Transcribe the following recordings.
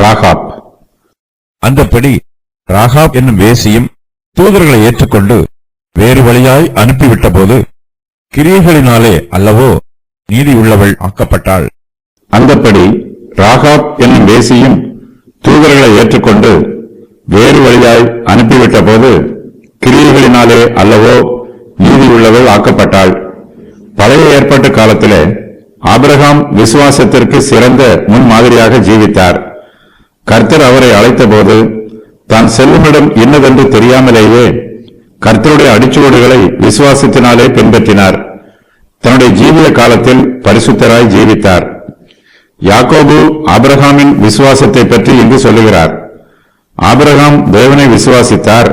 ராகாப். அந்தப்படி ராகாப் என்னும் வேசியும் தூதர்களை ஏற்றுக்கொண்டு வேறு வழியாய் அனுப்பிவிட்ட போது கிரியைகளினாலே அல்லவோ நீதியுள்ளவள் ஆக்கப்பட்டாள். அந்தப்படி ராகாப் என்னும் வேசியும் தூதர்களை ஏற்றுக்கொண்டு வேறு வழியாய் அனுப்பிவிட்ட போது கிரியைகளினாலே அல்லவோ நீதியுள்ளவள் ஆக்கப்பட்டாள். பழைய ஏற்பாட்டு காலத்திலே ஆபிரகாம் விசுவாசத்திற்கு சிறந்த முன்மாதிரியாக ஜீவித்தார். கர்த்தர் அவரை அழைத்தபோது தான் செல்லுமிடம் இன்னதென்று தெரியாமலேயே கர்த்தருடைய அடிச்சுவடுகளை விசுவாசத்தினாலே பின்பற்றினார். தன்னுடைய ஜீவிய காலத்தில் பரிசுத்தராய் ஜீவித்தார். யாக்கோபு ஆபிரகாமின் விசுவாசத்தை பற்றி இங்கு சொல்லுகிறார். ஆபிரகாம் தேவனை விசுவாசித்தார்,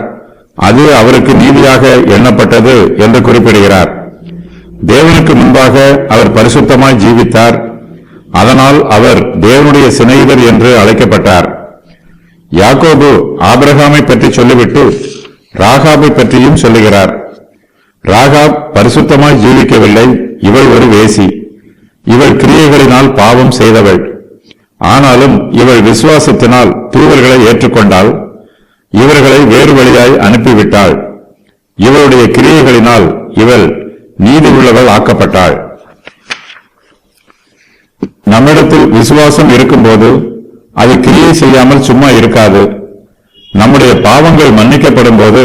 அது அவருக்கு நீதியாக எண்ணப்பட்டது என்று குறிப்பிடுகிறார். தேவனுக்கு முன்பாக அவர் பரிசுத்தமாய் ஜீவித்தார், அதனால் அவர் தேவனுடைய சிநேகிதர் என்று அழைக்கப்பட்டார். யாக்கோபு ஆபிரகாமை பற்றி சொல்லிவிட்டு ராகாபை பற்றியும் சொல்லுகிறார். ராகாப் பரிசுத்தமாய் ஜீவிக்கவில்லை, இவள் ஒரு வேசி. இவள் கிரியைகளினால் பாவம் செய்தவள். ஆனாலும் இவள் விசுவாசத்தினால் தூதர்களை ஏற்றுக்கொண்டாள். இவர்களை வேறு வழியாய் அனுப்பிவிட்டாள். இவளுடைய கிரியைகளினால் இவள் நீதி உள்ளவள் ஆக்கப்பட்டாள். நம்மிடத்தில் விசுவாசம் இருக்கும்போது அது கிரியை செய்யாமல் சும்மா இருக்காது. நம்முடைய பாவங்கள் மன்னிக்கப்படும் போது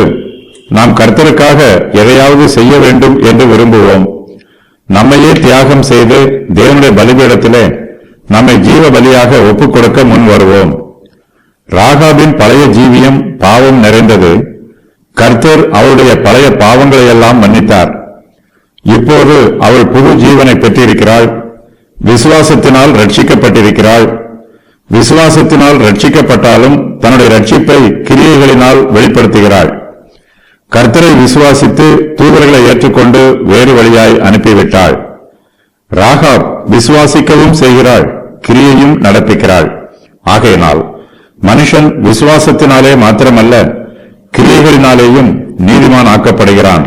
நாம் கர்த்தருக்காக எதையாவது செய்ய வேண்டும் என்று விரும்புவோம். நம்மையே தியாகம் செய்து தேவனுடைய பலிபீடத்திலே நம்மை ஜீவ பலியாக ஒப்புக் கொடுக்க முன் வருவோம். ராகாபின் பழைய ஜீவியம் பாவம் நிறைந்தது. கர்த்தர் அவருடைய பழைய பாவங்களையெல்லாம் மன்னித்தார். இப்போது அவள் புது ஜீவனை பெற்றிருக்கிறாள். விசுவாசத்தினால் ரட்சிக்கப்பட்டிருக்கிறாள். விசுவாசத்தினால் ரட்சிக்கப்பட்டாலும் தன்னுடைய ரட்சிப்பை கிரியைகளினால் வெளிப்படுத்துகிறாள். கர்த்தரை விசுவாசித்து தூதர்களை ஏற்றுக்கொண்டு வேறு வழியாய் அனுப்பிவிட்டாள். ராகாப் விசுவாசிக்கவும் செய்கிறாள், கிரியையும் நடப்பிக்கிறாள். ஆகையினால் மனுஷன் விசுவாசத்தினாலே மாத்திரமல்ல கிரியைகளினாலேயும் நீதிமான் ஆக்கப்படுகிறான்.